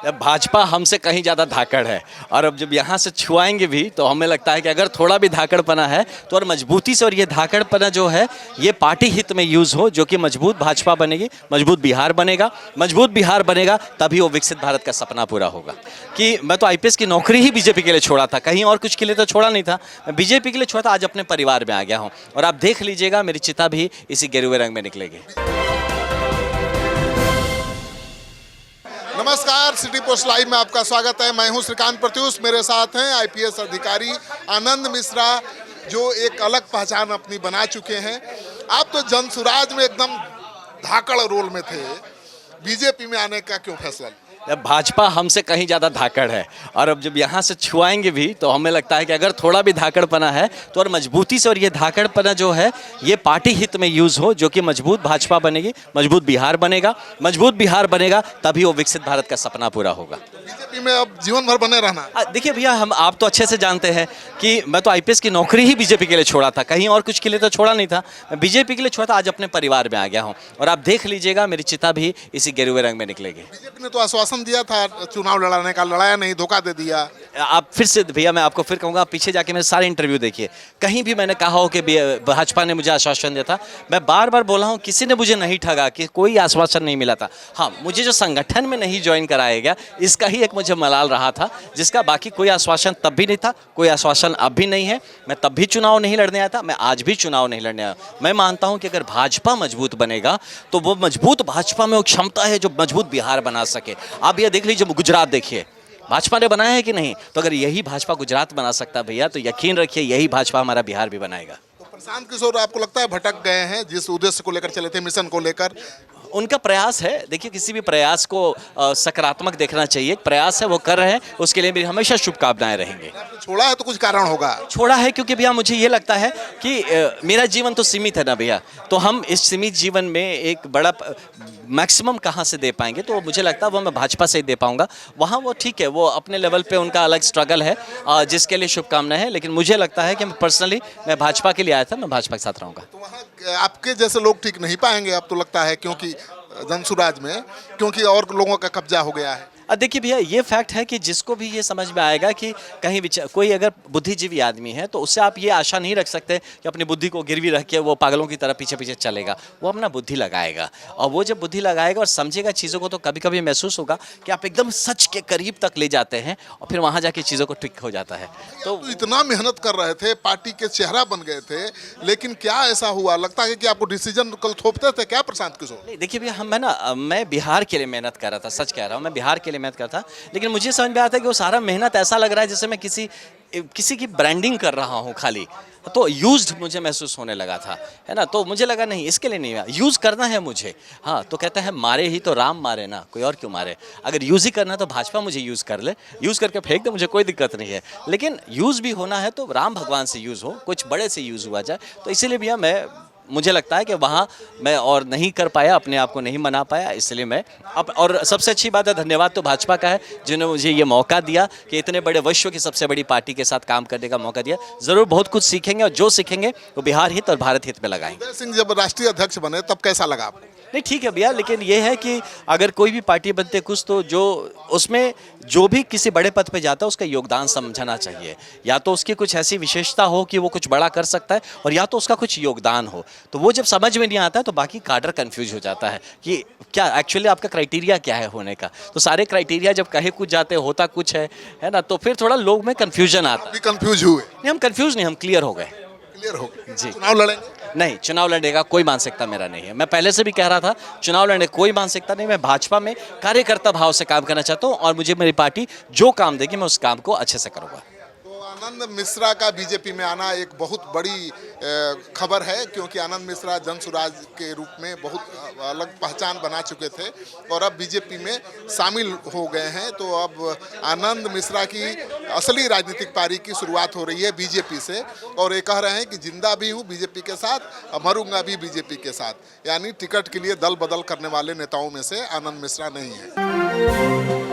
भाजपा हमसे कहीं ज़्यादा धाकड़ है और अब जब यहाँ से छुआएंगे भी तो हमें लगता है कि अगर थोड़ा भी धाकड़पना है तो और मजबूती से, और ये धाकड़पना जो है ये पार्टी हित में यूज़ हो, जो कि मजबूत भाजपा बनेगी, मजबूत बिहार बनेगा। मजबूत बिहार बनेगा तभी वो विकसित भारत का सपना पूरा होगा। कि मैं तो आईपीएस की नौकरी ही बीजेपी के लिए छोड़ा था, कहीं और कुछ के लिए तो छोड़ा नहीं था। मैं बीजेपी के लिए छोड़ा था, आज अपने परिवार में आ गया हूँ और आप देख लीजिएगा मेरी चिता भी इसी गेरुए रंग में निकलेगी। नमस्कार, सिटी पोस्ट लाइव में आपका स्वागत है। मैं हूं श्रीकांत प्रत्युष, मेरे साथ हैं आईपीएस अधिकारी आनंद मिश्रा, जो एक अलग पहचान अपनी बना चुके हैं। आप तो जनसुराज में एकदम धाकड़ रोल में थे, बीजेपी में आने का क्यों फैसला? भाजपा हमसे कहीं ज़्यादा धाकड़ है और अब जब यहाँ से छुआएंगे भी तो हमें लगता है कि अगर थोड़ा भी धाकड़पना है तो और मजबूती से, और ये धाकड़पना जो है ये पार्टी हित में यूज़ हो, जो कि मजबूत भाजपा बनेगी, मजबूत बिहार बनेगा। मजबूत बिहार बनेगा तभी वो विकसित भारत का सपना पूरा होगा। बीजेपी में अब जीवन भर बने रहना? देखिए भैया, आप तो अच्छे से जानते हैं कि मैं तो आईपीएस की नौकरी ही बीजेपी के लिए छोड़ा था, कहीं और कुछ के लिए तो छोड़ा नहीं था। मैं बीजेपी के लिए छोड़ा था, आज अपने परिवार में आ गया हूँ और आप देख लीजिएगा मेरी चिता भी इसी गेरुए रंग में निकलेगी। बीजेपी ने तो आश्वासन दिया था चुनाव लड़ाने का, लड़ाया नहीं, धोखा दे दिया। आप फिर से भैया, मैं आपको फिर कहूँगा, पीछे जाके मेरे सारे इंटरव्यू देखिए, कहीं भी मैंने कहा हो कि भाजपा ने मुझे आश्वासन दिया था। मैं बार बार बोला हूँ, किसी ने मुझे नहीं ठगा, कि कोई आश्वासन नहीं मिला था। हाँ, मुझे जो संगठन में नहीं ज्वाइन कराया गया इसका ही एक मुझे मलाल रहा था, जिसका बाकी कोई आश्वासन तब भी नहीं था, कोई आश्वासन अब भी नहीं है। मैं तब भी चुनाव नहीं लड़ने आया था, मैं आज भी चुनाव नहीं लड़ने आया। मैं मानता हूँ कि अगर भाजपा मजबूत बनेगा तो वो मजबूत भाजपा में वो क्षमता है जो मजबूत बिहार बना सके। आप ये देख लीजिए, गुजरात देखिए, भाजपा ने बनाया है कि नहीं? तो अगर यही भाजपा गुजरात बना सकता भैया, तो यकीन रखिए यही भाजपा हमारा बिहार भी बनाएगा। तो प्रशांत किशोर आपको लगता है भटक गए हैं जिस उद्देश्य को लेकर चले थे, मिशन को लेकर? उनका प्रयास है, देखिए किसी भी प्रयास को सकारात्मक देखना चाहिए। प्रयास है, वो कर रहे हैं, उसके लिए मेरी हमेशा शुभकामनाएं रहेंगी। छोड़ा है तो कुछ कारण होगा? छोड़ा है क्योंकि भैया मुझे ये लगता है कि मेरा जीवन तो सीमित है ना भैया, तो हम इस सीमित जीवन में एक बड़ा मैक्सिमम कहाँ से दे पाएंगे, तो मुझे लगता है वो मैं भाजपा से ही दे पाऊंगा। वहाँ वो ठीक है, वो अपने लेवल पे उनका अलग स्ट्रगल है, जिसके लिए शुभकामनाएं हैं, लेकिन मुझे लगता है कि पर्सनली मैं भाजपा के लिए आया था, मैं भाजपा के साथ रहूँगा। तो वहाँ आपके जैसे लोग ठीक नहीं पाएंगे अब तो लगता है, क्योंकि जनसुराज में क्योंकि और लोगों का कब्जा हो गया है। देखिए भैया, ये फैक्ट है कि जिसको भी ये समझ में आएगा कि कहीं कोई अगर बुद्धिजीवी आदमी है तो उससे आप ये आशा नहीं रख सकते कि अपनी बुद्धि को गिरवी रख के वो पागलों की तरह पीछे पीछे चलेगा। वो अपना बुद्धि लगाएगा, और वो जब बुद्धि लगाएगा और समझेगा चीज़ों को, तो कभी कभी महसूस होगा कि आप एकदम सच के करीब तक ले जाते हैं और फिर वहाँ जाके चीज़ों को ठीक हो जाता है। तो इतना मेहनत कर रहे थे, पार्टी के चेहरा बन गए थे, लेकिन क्या ऐसा हुआ? लगता है कि आपको डिसीजन कल थोपते थे क्या प्रशांत किशोर? नहीं, देखिए भैया, मैं बिहार के लिए मेहनत कर रहा था, सच कह रहा हूँ, मैं बिहार के लिए मेहनत कर रहा था, लेकिन मुझे समझ में आता है कि वो सारा मेहनत ऐसा लग रहा है जैसे मैं किसी की ब्रांडिंग कर रहा हूँ खाली, तो यूज्ड मुझे महसूस होने लगा था, है ना। तो मुझे लगा नहीं, इसके लिए नहीं हुआ, यूज़ करना है मुझे। हाँ, तो कहते हैं मारे ही तो राम मारे ना, कोई और क्यों मारे। अगर यूज़ ही करना है तो भाजपा मुझे यूज़ कर ले, यूज़ करके फेंक दे, मुझे कोई दिक्कत नहीं है। लेकिन यूज़ भी होना है तो राम भगवान से यूज़ हो, कुछ बड़े से यूज़ हुआ जाए। तो इसीलिए भैया मुझे लगता है कि वहाँ मैं और नहीं कर पाया, अपने आप को नहीं मना पाया, इसलिए मैं अब, और सबसे अच्छी बात है, धन्यवाद तो भाजपा का है जिन्होंने मुझे ये मौका दिया कि इतने बड़े विश्व की सबसे बड़ी पार्टी के साथ काम करने का मौका दिया। ज़रूर बहुत कुछ सीखेंगे, और जो सीखेंगे वो बिहार हित और भारत हित में लगाएंगे। उदय सिंह जब राष्ट्रीय अध्यक्ष बने तब कैसा लगा आपको? नहीं, ठीक है भैया, लेकिन ये है कि अगर कोई भी पार्टी बनते कुछ, तो जो उसमें जो भी किसी बड़े पद पे जाता है उसका योगदान समझना चाहिए। या तो उसकी कुछ ऐसी विशेषता हो कि वो कुछ बड़ा कर सकता है, और या तो उसका कुछ योगदान हो। तो वो जब समझ में नहीं आता है तो बाकी काडर कंफ्यूज हो जाता है कि क्या एक्चुअली आपका क्राइटेरिया क्या है होने का। तो सारे क्राइटेरिया जब कहे कुछ जाते होता कुछ है ना, तो फिर थोड़ा लोग में कन्फ्यूजन आता है। कंफ्यूज हुए? नहीं, हम कंफ्यूज नहीं, हम क्लियर हो गए। क्लियर हो गए जी। चुनाव लड़ेंगे? नहीं, चुनाव लड़ने का कोई मानसिकता मेरा नहीं है। मैं पहले से भी कह रहा था, चुनाव लड़ने कोई मानसिकता नहीं। मैं भाजपा में कार्यकर्ता भाव से काम करना चाहता हूं, और मुझे मेरी पार्टी जो काम देगी मैं उस काम को अच्छे से करूंगा। तो आनंद मिश्रा का बीजेपी में आना एक बहुत बड़ी खबर है, क्योंकि आनंद मिश्रा जनसुराज के रूप में बहुत अलग पहचान बना चुके थे और अब बीजेपी में शामिल हो गए हैं। तो अब आनंद मिश्रा की असली राजनीतिक पारी की शुरुआत हो रही है बीजेपी से, और ये कह रहे हैं कि जिंदा भी हूँ बीजेपी के साथ, मरूंगा भी बीजेपी के साथ। यानी टिकट के लिए दल बदल करने वाले नेताओं में से आनंद मिश्रा नहीं है।